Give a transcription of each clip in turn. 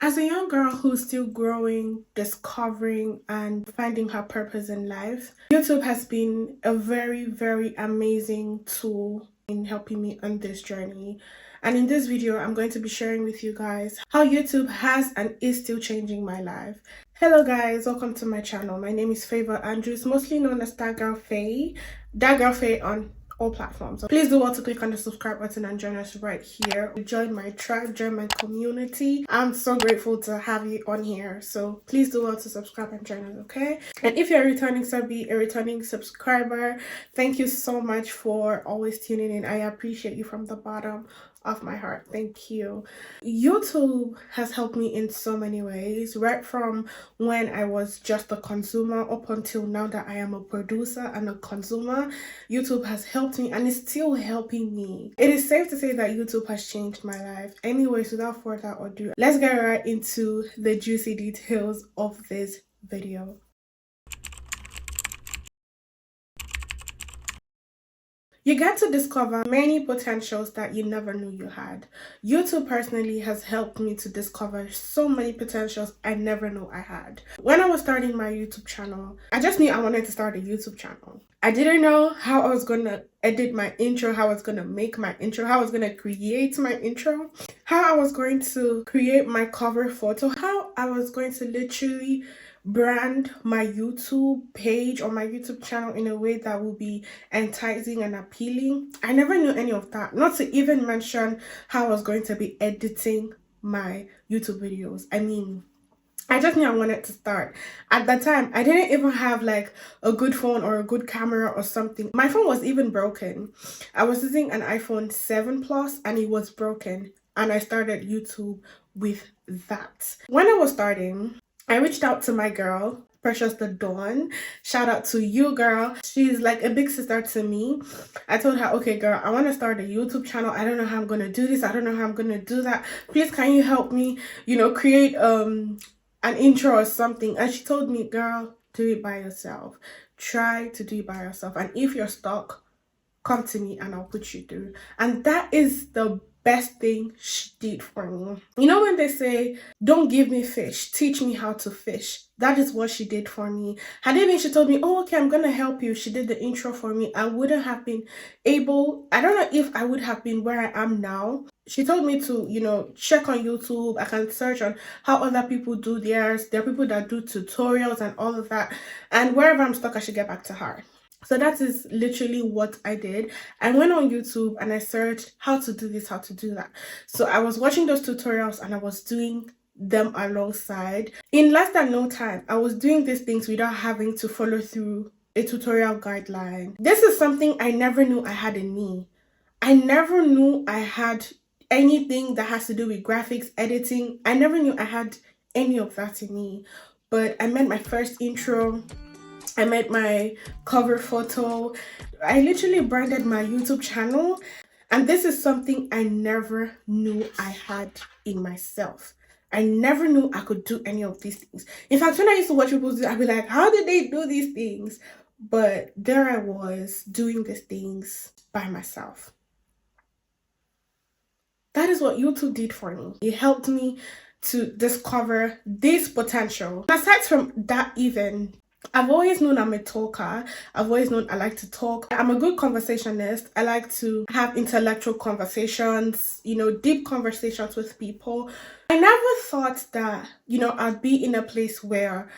As a young girl who's still growing, discovering, and finding her purpose in life, YouTube has been a very, very amazing tool in helping me on this journey. And in this video, I'm going to be sharing with you guys how YouTube has and is still changing my life. Hello guys, welcome to my channel. My name is Favor Andrews, mostly known as That Girl Faye. That Girl Faye on all platforms. Please do want to click on the subscribe button and join us right here. Join my tribe, join my community. I'm so grateful to have you on here. So please do want to subscribe and join us, okay? And if you're a returning subby, a returning subscriber, thank you so much for always tuning in. I appreciate you from the bottom of my heart. Thank you. YouTube has helped me in so many ways, right from when I was just a consumer up until now that I am a producer and a consumer. YouTube has helped me and is still helping me. It is safe to say that YouTube has changed my life. Anyways, without further ado, let's get right into the juicy details of this video. You get to discover many potentials that you never knew you had. YouTube personally has helped me to discover so many potentials I never knew I had. When I was starting my YouTube channel, I just knew I wanted to start a YouTube channel. I didn't know how I was going to edit my intro, how I was going to make my intro, how I was going to create my intro, how I was going to create my cover photo, how I was going to literally brand my YouTube page or my YouTube channel in a way that will be enticing and appealing. I never knew any of that, not to even mention how I was going to be editing my YouTube videos. I just knew I wanted to start. At that time, I didn't even have like a good phone or a good camera or something. My phone was even broken. I was using an iPhone 7 Plus and it was broken. And I started YouTube with that. When I was starting, I reached out to my girl, Precious the Dawn. Shout out to you, girl. She's like a big sister to me. I told her, okay, girl, I want to start a YouTube channel. I don't know how I'm going to do this. I don't know how I'm going to do that. Please, can you help me, create an intro or something? And she told me, girl, do it by yourself. Try to do it by yourself. And if you're stuck, come to me and I'll put you through. And that is the best thing she did for me. You know when they say, don't give me fish, teach me how to fish. That is what she did for me. Had it been she told me, oh, okay, I'm gonna help you, she did the intro for me, I wouldn't have been able, I don't know if I would have been where I am now. She told me to, check on YouTube. I can search on how other people do theirs. There are people that do tutorials and all of that. And wherever I'm stuck, I should get back to her. So that is literally what I did. I went on YouTube and I searched how to do this, how to do that. So I was watching those tutorials and I was doing them alongside. In less than no time, I was doing these things without having to follow through a tutorial guideline. This is something I never knew I had in me. I never knew I had anything that has to do with graphics, editing. I never knew I had any of that in me. But I made my first intro. I made my cover photo. I literally branded my YouTube channel. And this is something I never knew I had in myself. I never knew I could do any of these things. In fact, when I used to watch people do, I'd be like, how did they do these things? But there I was doing these things by myself. That is what YouTube did for me. It helped me to discover this potential. Aside from that, even I've always known I'm a talker. I've always known I like to talk. I'm a good conversationalist. I like to have intellectual conversations, deep conversations with people. I never thought that, I'd be in a place where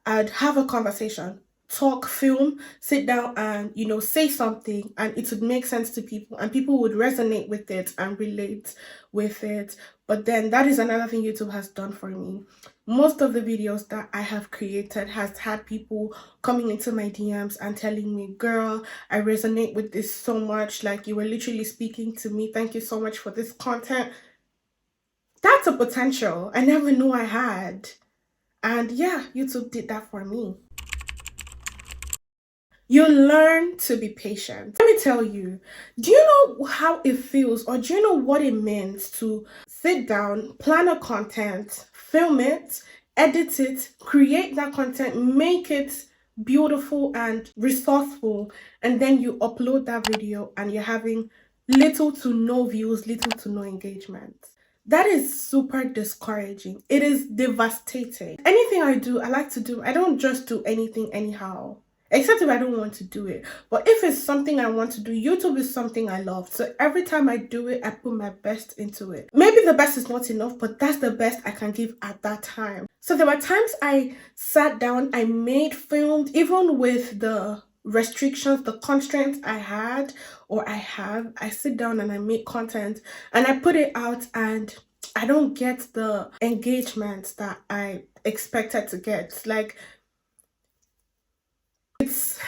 I'd have a conversation, talk, film, sit down and, say something and it would make sense to people and people would resonate with it and relate with it. But then that is another thing YouTube has done for me. Most of the videos that I have created has had people coming into my DMs and telling me, girl, I resonate with this so much. Like you were literally speaking to me. Thank you so much for this content. That's a potential I never knew I had. And yeah, YouTube did that for me. You learn to be patient. Let me tell you, do you know how it feels or do you know what it means to sit down, plan a content, film it, edit it, create that content, make it beautiful and resourceful, and then you upload that video and you're having little to no views, little to no engagement? That is super discouraging. It is devastating. Anything I do, I like to do. I don't just do anything anyhow. Except if I don't want to do it. But if it's something I want to do, YouTube is something I love. So every time I do it, I put my best into it. Maybe the best is not enough, but that's the best I can give at that time. So there were times I sat down, I made, filmed, even with the restrictions, the constraints I had or I have, I sit down and I make content and I put it out and I don't get the engagement that I expected to get. Like it's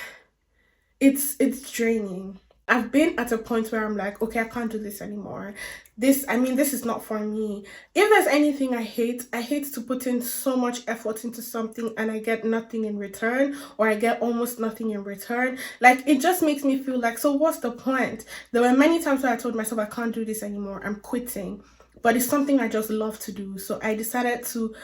draining. I've been at a point where I'm like, okay, I can't do this anymore. This is not for me. If there's anything I hate to put in so much effort into something and I get nothing in return, or I get almost nothing in return. Like, it just makes me feel like, so what's the point? There were many times where I told myself, I can't do this anymore. I'm quitting. But it's something I just love to do. So I decided to,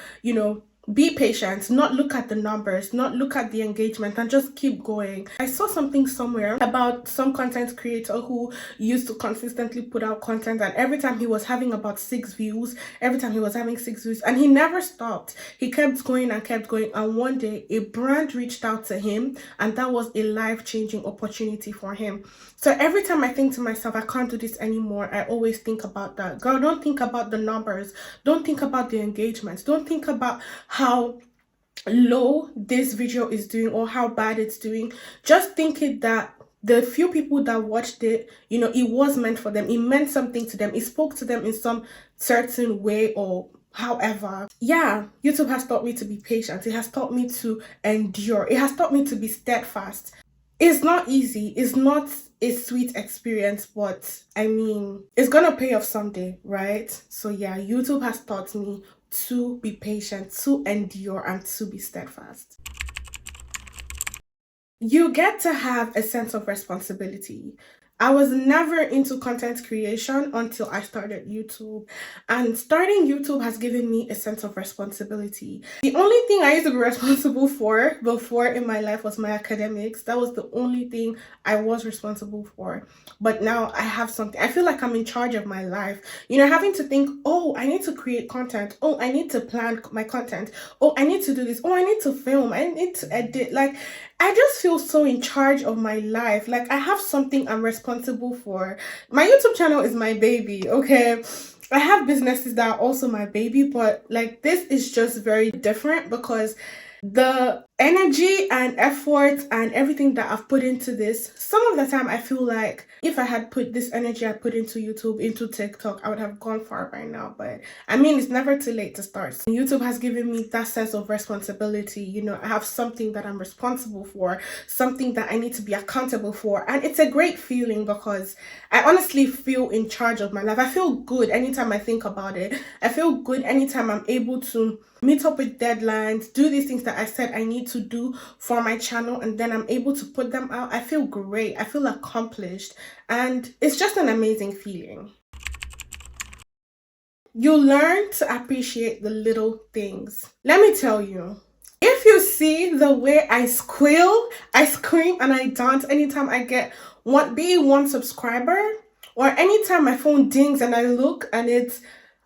be patient, not look at the numbers, not look at the engagement, and just keep going. I saw something somewhere about some content creator who used to consistently put out content, and every time he was having about 6 views, and he never stopped. He kept going and kept going, and one day a brand reached out to him, and that was a life-changing opportunity for him. So every time I think to myself, I can't do this anymore, I always think about that. Girl, don't think about the numbers, don't think about the engagement, don't think about how low this video is doing or how bad it's doing. Just think it that the few people that watched it, it was meant for them. It meant something to them. It spoke to them in some certain way, or however. Yeah, YouTube has taught me to be patient. It has taught me to endure. It has taught me to be steadfast. It's not easy. It's not a sweet experience, but I mean, it's gonna pay off someday, right? So yeah, YouTube has taught me to be patient, to endure, and to be steadfast. You get to have a sense of responsibility. I was never into content creation until I started YouTube, and starting YouTube has given me a sense of responsibility. The only thing I used to be responsible for before in my life was my academics. That was the only thing I was responsible for. But now I have something. I feel like I'm in charge of my life. Having to think, oh, I need to create content. Oh, I need to plan my content. Oh, I need to do this. Oh, I need to film. I need to edit. Like, I just feel so in charge of my life. Like, I have something I'm responsible for. My YouTube channel is my baby, okay? I have businesses that are also my baby, but like, this is just very different because the energy and effort and everything that I've put into this, some of the time I feel like if I had put this energy I put into YouTube, into TikTok, I would have gone far by now. But I mean, it's never too late to start. So YouTube has given me that sense of responsibility. I have something that I'm responsible for, something that I need to be accountable for. And it's a great feeling because I honestly feel in charge of my life. I feel good anytime I think about it. I feel good anytime I'm able to meet up with deadlines, do these things that I said I need to do for my channel, and then I'm able to put them out. I feel great. I feel accomplished, and it's just an amazing feeling. You learn to appreciate the little things. Let me tell you, if you see the way I squeal, I scream, and I dance anytime I get one subscriber, or anytime my phone dings and I look and it's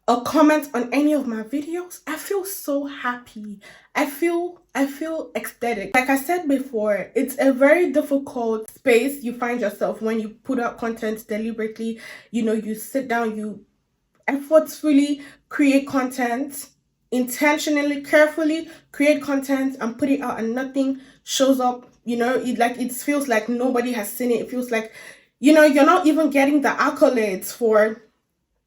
a comment on any of my videos, I feel so happy. I feel ecstatic. Like I said before, it's a very difficult space you find yourself when you put out content deliberately. You sit down, you effortfully create content, intentionally, carefully create content and put it out, and nothing shows up. It feels like nobody has seen it. It feels like, you're not even getting the accolades for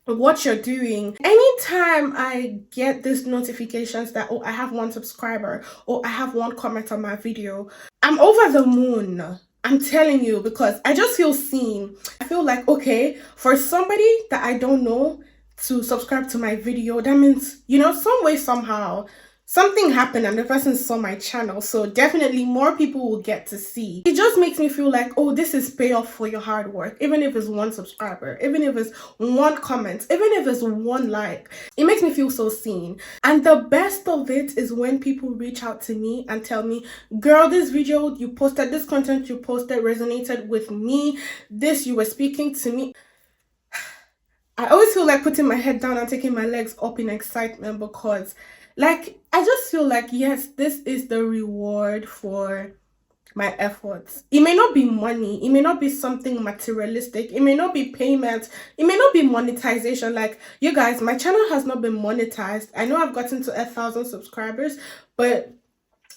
what you're doing. Anytime I get these notifications that, oh, I have one subscriber, or I have one comment on my video, I'm over the moon. I'm telling you, because I just feel seen. I feel like, okay, for somebody that I don't know to subscribe to my video, that means, some way, somehow, something happened and the person saw my channel. So definitely more people will get to see. It just makes me feel like, oh, this is payoff for your hard work. Even if it's one subscriber, even if it's one comment, even if it's one like, it makes me feel so seen. And the best of it is when people reach out to me and tell me, girl, this video you posted, this content you posted resonated with me. This, you were speaking to me. I always feel like putting my head down and taking my legs up in excitement because, like, I just feel like, yes, this is the reward for my efforts. It may not be money, it may not be something materialistic, it may not be payment, it may not be monetization. Like, you guys, my channel has not been monetized. I know I've gotten to 1,000 subscribers, but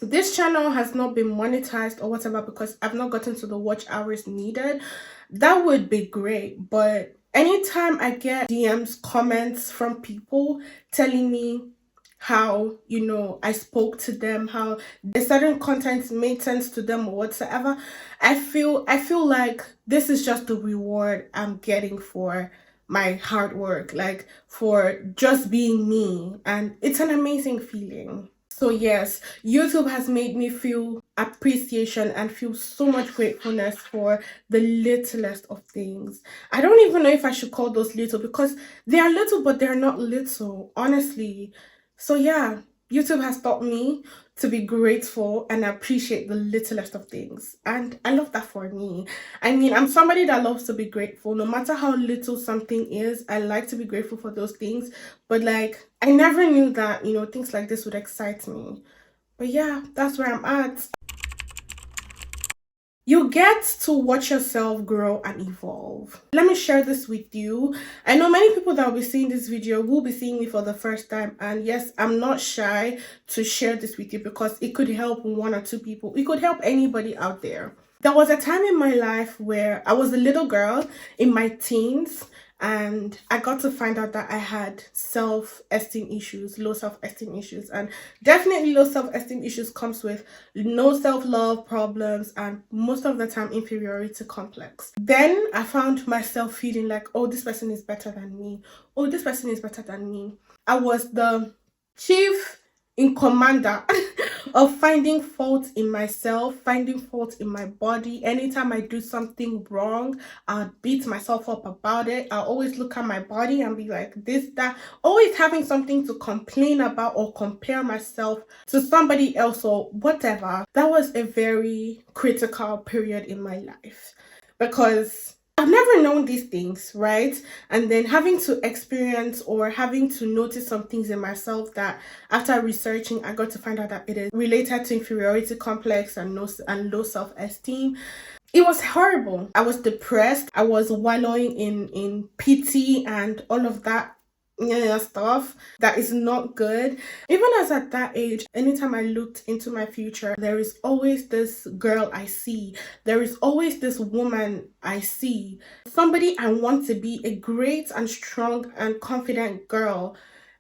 this channel has not been monetized or whatever because I've not gotten to the watch hours needed. That would be great, but anytime I get DMs, comments from people telling me how, you know, I spoke to them, how a certain content made sense to them or whatsoever, I feel like this is just the reward I'm getting for my hard work, like for just being me, and it's an amazing feeling. So yes, YouTube has made me feel appreciation and feel so much gratefulness for the littlest of things. I don't even know if I should call those little because they are little, but they're not little, honestly. So yeah, YouTube has taught me to be grateful and appreciate the littlest of things. And I love that for me. I mean, I'm somebody that loves to be grateful. No matter how little something is, I like to be grateful for those things. But like, I never knew that, you know, things like this would excite me. But yeah, that's where I'm at. You get to watch yourself grow and evolve. Let me share this with you. I know many people that will be seeing this video will be seeing me for the first time, and yes, I'm not shy to share this with you because it could help one or two people. It could help anybody out there. There was a time in my life where I was a little girl in my teens, and I got to find out that I had self-esteem issues, low self-esteem issues, and definitely low self-esteem issues comes with no self-love problems and most of the time inferiority complex. Then I found myself feeling like, oh, this person is better than me. Oh, this person is better than me. I was the chief in commander of finding fault in myself, finding fault in my body. Anytime I do something wrong, I'll beat myself up about it. I'll always look at my body and be like this, that, always having something to complain about or compare myself to somebody else or whatever. That was a very critical period in my life because I've never known these things, right? And then having to experience or having to notice some things in myself that after researching, I got to find out that it is related to inferiority complex and low self-esteem. It was horrible. I was depressed. I was wallowing in pity and all of that stuff that is not good. Even as at that age, anytime I looked into my future, there is always this girl I see. There is always this woman I see. Somebody I want to be, a great and strong and confident girl.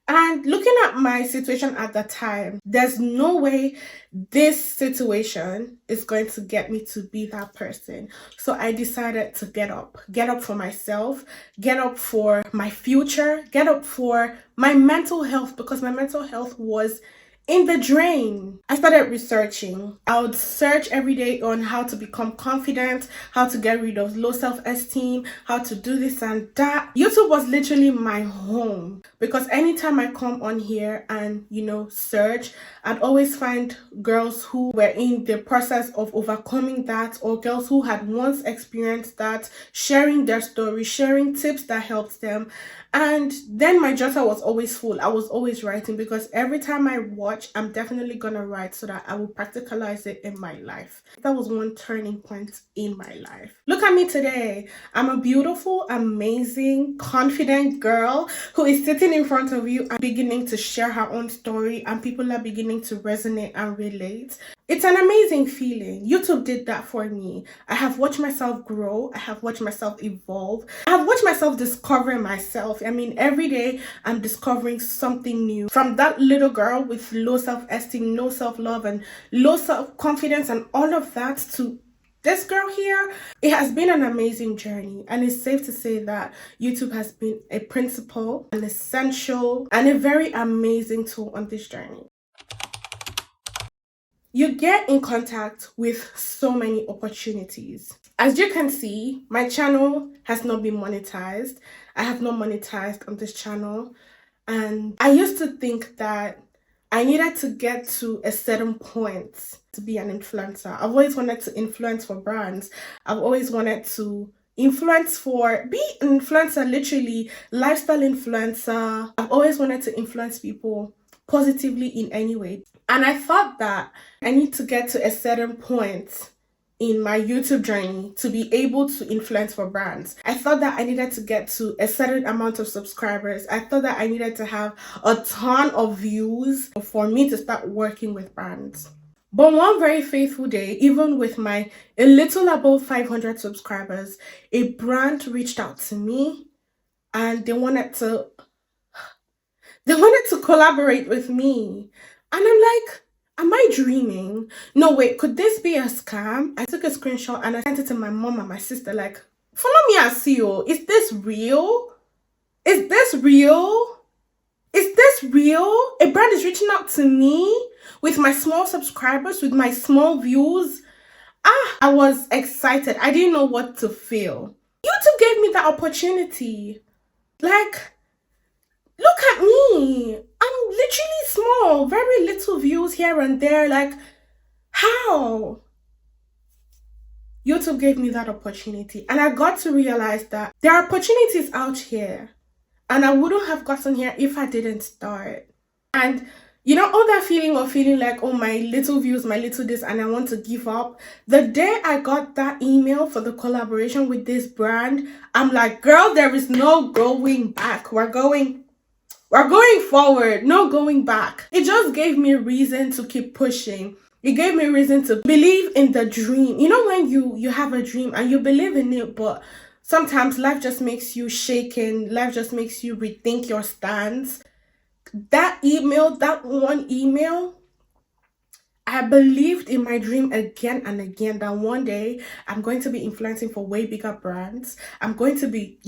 And looking at my situation at the time, there's no way this situation is going to get me to be that person. So I decided to get up for myself, get up for my future, get up for my mental health because my mental health was in the drain. I started researching. I would search every day on how to become confident, how to get rid of low self-esteem, how to do this and that. YouTube was literally my home because anytime I come on here and, you know, search, I'd always find girls who were in the process of overcoming that or girls who had once experienced that, sharing their story, sharing tips that helped them. And then my jotter was always full. I was always writing because every time I watch, I'm definitely gonna write so that I will practicalize it in my life. That was one turning point in my life. Look at me today. I'm a beautiful, amazing, confident girl who is sitting in front of you and beginning to share her own story, and people are beginning to resonate and relate. It's an amazing feeling. YouTube did that for me. I have watched myself grow. I have watched myself evolve. I have watched myself discover myself. I mean, every day I'm discovering something new. From that little girl with low self-esteem, no self-love, and low self-confidence and all of that to this girl here, it has been an amazing journey, and it's safe to say that YouTube has been a principal, an essential, and a very amazing tool on this journey. You get in contact with so many opportunities. As you can see, my channel has not been monetized. I have not monetized on this channel. And I used to think that I needed to get to a certain point to be an influencer. I've always wanted to influence for brands. I've always wanted to influence for be an influencer, literally lifestyle influencer. I've always wanted to influence people positively in any way, and I thought that I need to get to a certain point in my YouTube journey to be able to influence for brands. I thought that I needed to get to a certain amount of subscribers. I thought that I needed to have a ton of views for me to start working with brands. But one very faithful day, even with my a little above 500 subscribers, a brand reached out to me and they wanted to collaborate with me. And I'm like, am I dreaming? No, wait, could this be a scam? I took a screenshot and I sent it to my mom and my sister, like, follow me and see you. Is this real? Is this real? Is this real? A brand is reaching out to me with my small subscribers, with my small views. I was excited. I didn't know what to feel. YouTube gave me that opportunity. Like, look at me. I'm literally small, very little views here and there. Like, how? YouTube gave me that opportunity, and I got to realize that there are opportunities out here, and I wouldn't have gotten here if I didn't start. And you know, all that feeling of feeling like, oh, my little views, my little this, and I want to give up. The day I got that email for the collaboration with this brand, I'm like, girl, there is no going back. We're going forward, no going back. It just gave me a reason to keep pushing. It gave me a reason to believe in the dream. You know, when you have a dream and you believe in it, but sometimes life just makes you shaken. Life just makes you rethink your stance. That one email, I believed in my dream again and again that one day I'm going to be influencing for way bigger brands. I'm going to be,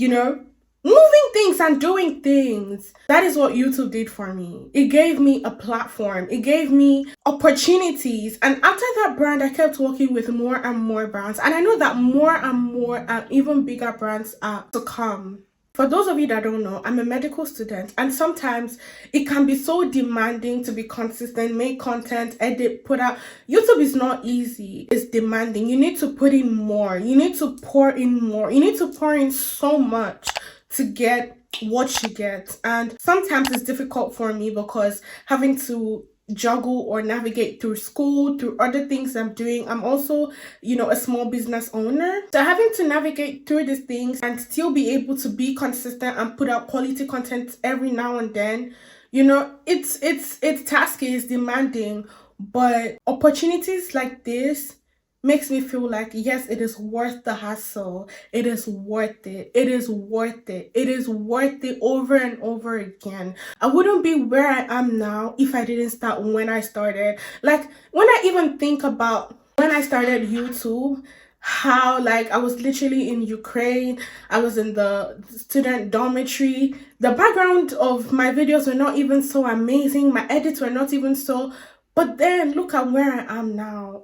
moving things and doing things. That is what YouTube did for me. It gave me a platform. It gave me opportunities. And after that brand, I kept working with more and more brands. And I know that more and more and even bigger brands are to come. For those of you that don't know, I'm a medical student, and sometimes it can be so demanding to be consistent, make content, edit, put out. YouTube is not easy. It's demanding. You need to put in more. You need to pour in more. You need to pour in so much to get what you get. And sometimes it's difficult for me because having to juggle or navigate through school, through other things I'm doing. I'm also, a small business owner. So having to navigate through these things and still be able to be consistent and put out quality content every now and then, it's tasky, it's demanding. But opportunities like this makes me feel like, yes, it is worth the hassle. It is worth it. It is worth it. It is worth it over and over again. I wouldn't be where I am now if I didn't start when I started. Like, when I even think about when I started YouTube, how I was literally in Ukraine, I was in the student dormitory. The background of my videos were not even so amazing. My edits were not even so, but then look at where I am now.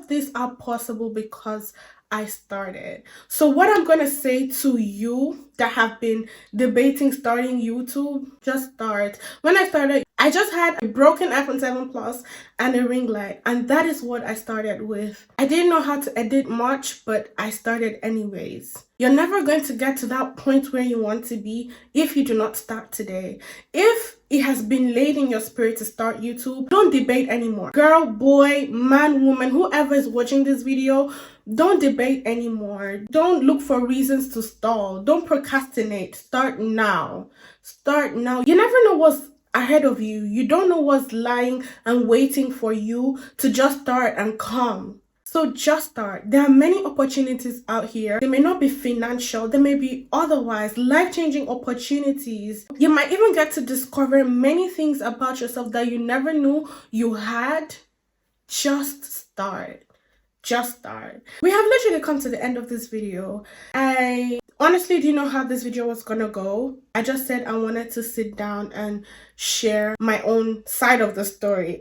These are possible because I started. So what I'm gonna say to you that have been debating starting YouTube, just start. When I started, I just had a broken iPhone 7 Plus and a ring light, and that is what I started with. I didn't know how to edit much, but I started anyways. You're never going to get to that point where you want to be if you do not start today. If it has been laid in your spirit to start YouTube, don't debate anymore. Girl, boy, man, woman, whoever is watching this video, don't debate anymore. Don't look for reasons to stall. Don't procrastinate. Start now. Start now. You never know what's ahead of you. You don't know what's lying and waiting for you to just start and come. So just start. There are many opportunities out here. They may not be financial. They may be otherwise life-changing opportunities. You might even get to discover many things about yourself that you never knew you had. Just start. Just start. We have literally come to the end of this video. I Honestly, do you know how this video was gonna go? I just said I wanted to sit down and share my own side of the story.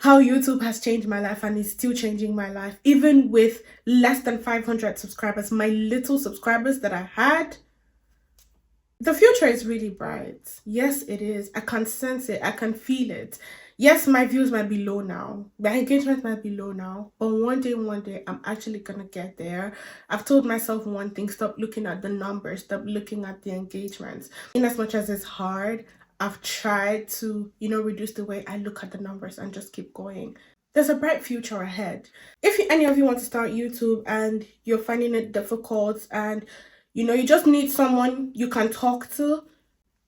How YouTube has changed my life and is still changing my life. Even with less than 500 subscribers, my little subscribers that I had, the future is really bright. Yes, it is. I can sense it. I can feel it. Yes, my views might be low now. My engagement might be low now. But one day, I'm actually gonna get there. I've told myself one thing: stop looking at the numbers, stop looking at the engagements. In as much as it's hard, I've tried to, reduce the way I look at the numbers and just keep going. There's a bright future ahead. If any of you want to start YouTube and you're finding it difficult and you just need someone you can talk to,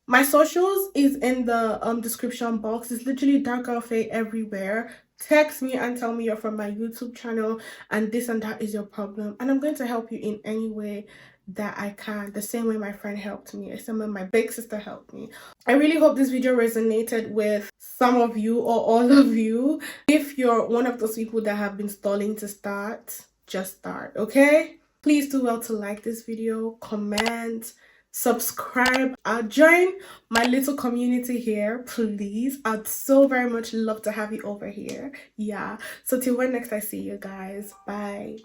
my socials is in the description box. It's literally Dark Girl Faye everywhere. Text me and tell me you're from my YouTube channel and this and that is your problem, and I'm going to help you in any way that I can. The same way my friend helped me, the same way my big sister helped me. I really hope this video resonated with some of you or all of you. If you're one of those people that have been stalling to start, just start, okay? Please do well to like this video, comment, subscribe. Join my little community here, please. I'd so very much love to have you over here. Yeah. So till when next I see you guys. Bye.